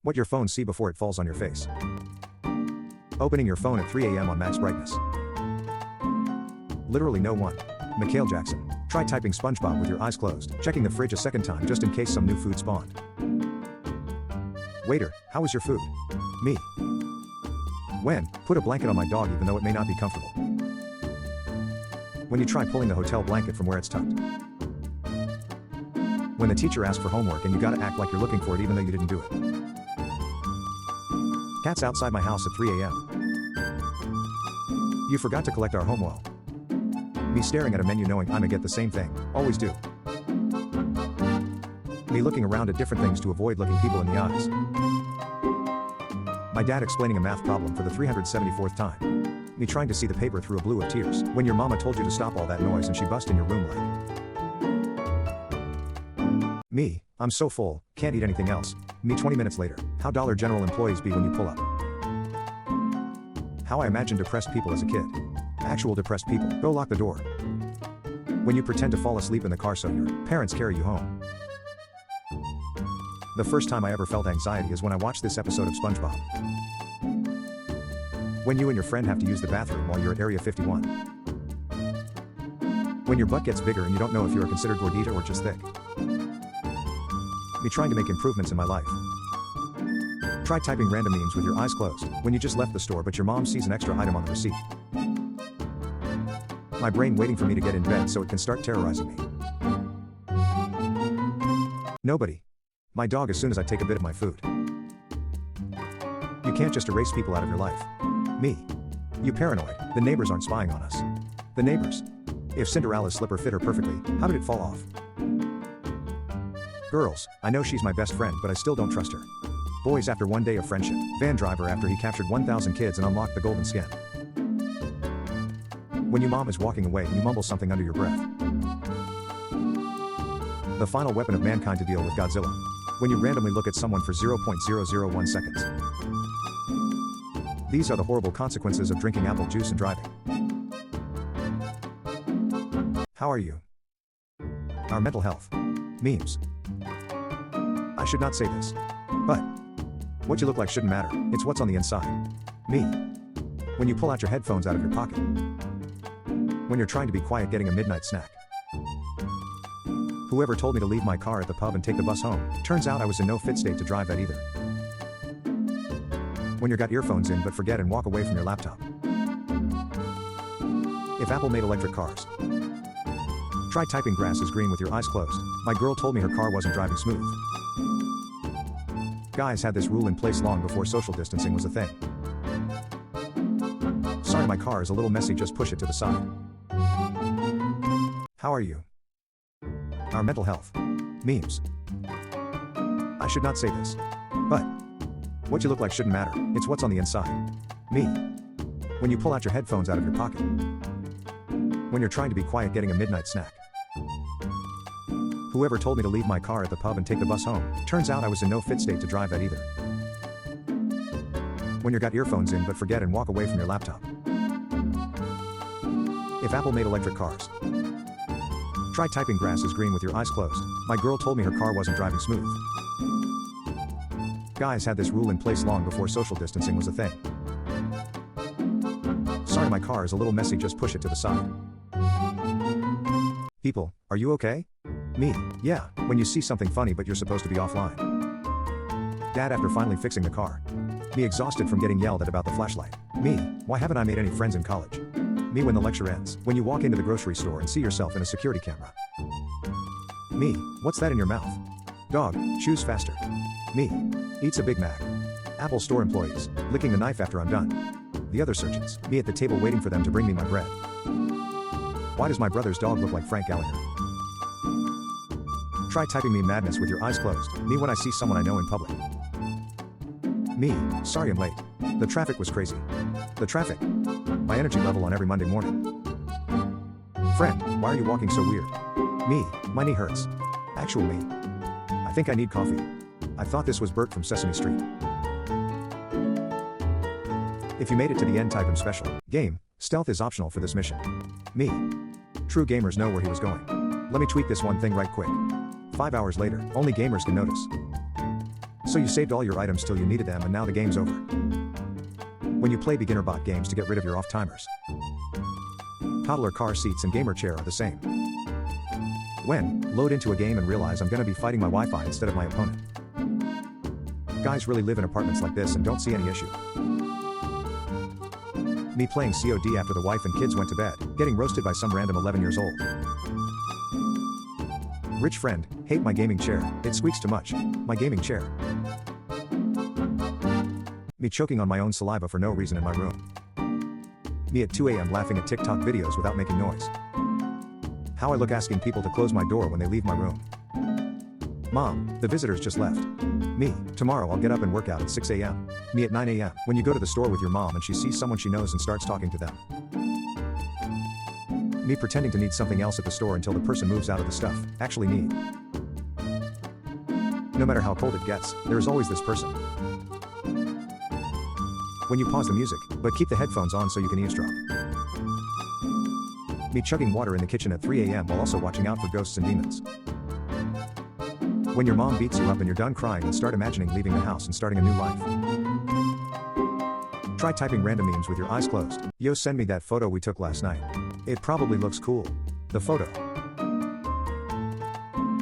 What your phone see before it falls on your face. Opening your phone at 3 a.m. on max brightness. Literally no one. Mikhail Jackson. Try typing SpongeBob with your eyes closed, checking the fridge a second time just in case some new food spawned. Waiter, how was your food? Me. When, put a blanket on my dog even though it may not be comfortable. When you try pulling the hotel blanket from where it's tucked. When the teacher asks for homework and you gotta act like you're looking for it even though you didn't do it. Cats outside my house at 3 a.m. You forgot to collect our home well. Me staring at a menu knowing I'ma get the same thing, always do. Me looking around at different things to avoid looking people in the eyes. My dad explaining a math problem for the 374th time. Me trying to see the paper through a blue of tears when your mama told you to stop all that noise and she bust in your room like. Me, I'm so full, can't eat anything else. Me 20 minutes later, how Dollar General employees be when you pull up. How I imagine depressed people as a kid. Actual depressed people, go lock the door. When you pretend to fall asleep in the car so your parents carry you home. The first time I ever felt anxiety is when I watched this episode of SpongeBob. When you and your friend have to use the bathroom while you're at Area 51. When your butt gets bigger and you don't know if you're considered gordita or just thick. Me trying to make improvements in my life. Try typing random memes with your eyes closed when you just left the store but your mom sees an extra item on the receipt. My brain waiting for me to get in bed so it can start terrorizing me. Nobody. My dog as soon as I take a bit of my food. You can't just erase people out of your life. Me. You paranoid, the neighbors aren't spying on us. The neighbors. If Cinderella's slipper fit her perfectly, how did it fall off? Girls, I know she's my best friend but I still don't trust her. Boys after one day of friendship. Van driver after he captured 1,000 kids and unlocked the golden skin. When your mom is walking away and you mumble something under your breath. The final weapon of mankind to deal with Godzilla. When you randomly look at someone for 0.001 seconds. These are the horrible consequences of drinking apple juice and driving. How are you? Our mental health. Memes. I should not say this. But what you look like shouldn't matter, it's what's on the inside. Me. When you pull out your headphones out of your pocket. When you're trying to be quiet getting a midnight snack. Whoever told me to leave my car at the pub and take the bus home, turns out I was in no fit state to drive that either. When you got earphones in but forget and walk away from your laptop. If Apple made electric cars. Try typing grass is green with your eyes closed. My girl told me her car wasn't driving smooth. Guys had this rule in place long before social distancing was a thing. Sorry my car is a little messy, just push it to the side. How are you? Our mental health. Memes. I should not say this. But what you look like shouldn't matter, it's what's on the inside. Me. When you pull out your headphones out of your pocket. When you're trying to be quiet getting a midnight snack. Whoever told me to leave my car at the pub and take the bus home, turns out I was in no fit state to drive that either. When you got earphones in but forget and walk away from your laptop. If Apple made electric cars. Try typing grass is green with your eyes closed. My girl told me her car wasn't driving smooth. Guys had this rule in place long before social distancing was a thing. Sorry my car is a little messy, just push it to the side. People, are you okay? Me, yeah, when you see something funny but you're supposed to be offline. Dad after finally fixing the car. Me exhausted from getting yelled at about the flashlight. Me, why haven't I made any friends in college? Me when the lecture ends, when you walk into the grocery store and see yourself in a security camera. Me, what's that in your mouth? Dog, chews faster. Me, eats a Big Mac. Apple store employees, licking the knife after I'm done. The other surgeons, me at the table waiting for them to bring me my bread. Why does my brother's dog look like Frank Gallagher? Try typing me madness with your eyes closed. Me when I see someone I know in public. Me, sorry I'm late. The traffic was crazy. The traffic. My energy level on every Monday morning. Friend, why are you walking so weird? Me, my knee hurts. Actual me. I think I need coffee. I thought this was Bert from Sesame Street. If you made it to the end, type him special. Game, stealth is optional for this mission. Me. True gamers know where he was going. Let me tweak this one thing right quick. 5 hours later, only gamers can notice. So you saved all your items till you needed them and now the game's over. When you play beginner bot games to get rid of your off-timers. Toddler car seats and gamer chair are the same. When load into a game and realize I'm gonna be fighting my Wi-Fi instead of my opponent. Guys really live in apartments like this and don't see any issue. Me playing COD after the wife and kids went to bed, getting roasted by some random 11 years old. Rich friend, hate my gaming chair, it squeaks too much. My gaming chair. Me choking on my own saliva for no reason in my room. Me at 2 a.m. laughing at TikTok videos without making noise. How I look asking people to close my door when they leave my room. Mom, the visitors just left. Me, tomorrow I'll get up and work out at 6 a.m. Me at 9 a.m. When you go to the store with your mom and she sees someone she knows and starts talking to them. Me pretending to need something else at the store until the person moves out of the stuff actually need. No matter how cold it gets, there is always this person. When you pause the music, but keep the headphones on so you can eavesdrop. Me chugging water in the kitchen at 3 a.m. while also watching out for ghosts and demons. When your mom beats you up and you're done crying and start imagining leaving the house and starting a new life. Try typing random memes with your eyes closed. Yo, send me that photo we took last night. It probably looks cool. The photo.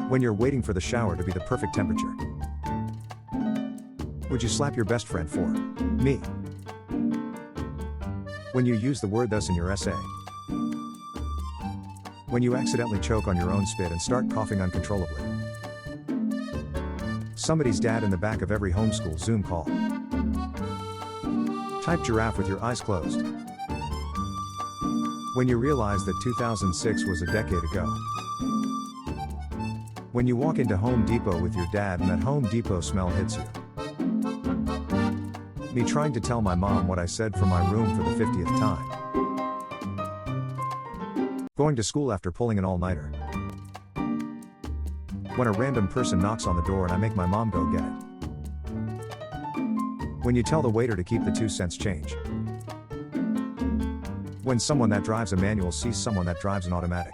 When you're waiting for the shower to be the perfect temperature. Would you slap your best friend for? Me. When you use the word thus in your essay. When you accidentally choke on your own spit and start coughing uncontrollably. Somebody's dad in the back of every homeschool Zoom call. Type giraffe with your eyes closed. When you realize that 2006 was a decade ago. When you walk into Home Depot with your dad and that Home Depot smell hits you. Me trying to tell my mom what I said from my room for the 50th time. Going to school after pulling an all-nighter. When a random person knocks on the door and I make my mom go get it. When you tell the waiter to keep the 2-cent change. When someone that drives a manual sees someone that drives an automatic.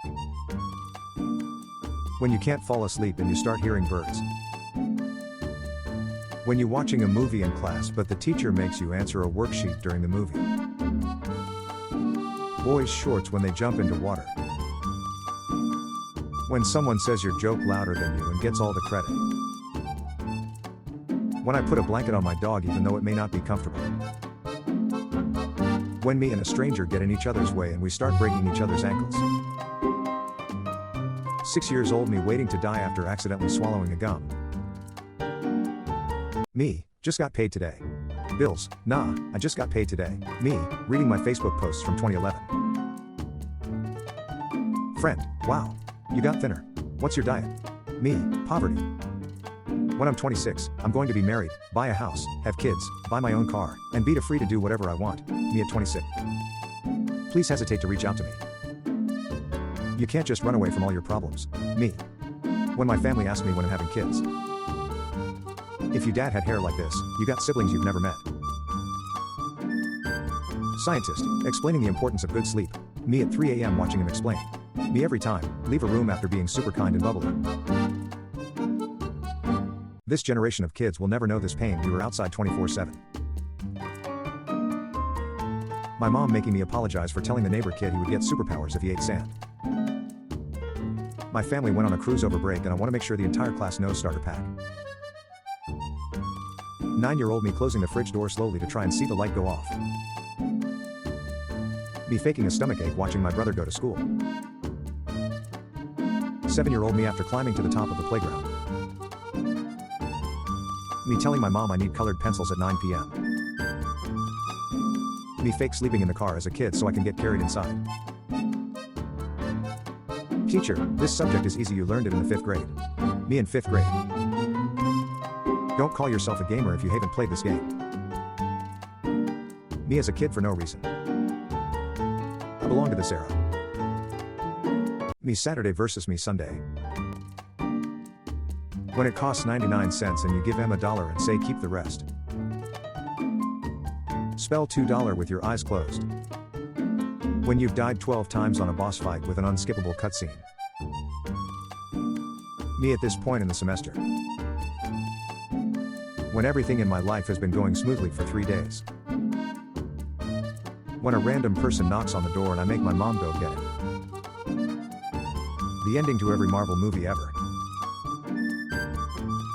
When you can't fall asleep and you start hearing birds. When you're watching a movie in class but the teacher makes you answer a worksheet during the movie. Boys' shorts when they jump into water. When someone says your joke louder than you and gets all the credit. When I put a blanket on my dog even though it may not be comfortable. When me and a stranger get in each other's way and we start breaking each other's ankles. 6 years old me waiting to die after accidentally swallowing a gum. Me, just got paid today. Bills, nah, I just got paid today. Me, reading my Facebook posts from 2011. Friend, wow, you got thinner. What's your diet? Me, poverty. When I'm 26, I'm going to be married, buy a house, have kids, buy my own car, and be free to do whatever I want. Me at 26. Please hesitate to reach out to me. You can't just run away from all your problems. Me. When my family asks me when I'm having kids. If your dad had hair like this, you got siblings you've never met. Scientist, explaining the importance of good sleep. Me at 3 a.m. watching him explain. Me every time, leave a room after being super kind and bubbly. This generation of kids will never know this pain. We were outside 24/7. My mom making me apologize for telling the neighbor kid he would get superpowers if he ate sand. My family went on a cruise over break and I want to make sure the entire class knows starter pack. 9-year-old me closing the fridge door slowly to try and see the light go off. Me faking a stomachache watching my brother go to school. 7-year-old me after climbing to the top of the playground. Me telling my mom I need colored pencils at 9 p.m. Me fake sleeping in the car as a kid so I can get carried inside. Teacher, this subject is easy, you learned it in the 5th grade. Me in 5th grade. Don't call yourself a gamer if you haven't played this game. Me as a kid for no reason. I belong to this era. Me Saturday versus me Sunday. When it costs 99 cents and you give them $1 and say keep the rest. Spell $2 with your eyes closed. When you've died 12 times on a boss fight with an unskippable cutscene. Me at this point in the semester. When everything in my life has been going smoothly for 3 days. When a random person knocks on the door and I make my mom go get him. The ending to every Marvel movie ever.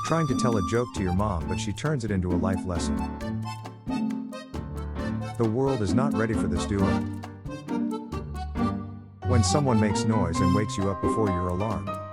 Trying to tell a joke to your mom but she turns it into a life lesson. The world is not ready for this duo. When someone makes noise and wakes you up before your alarm.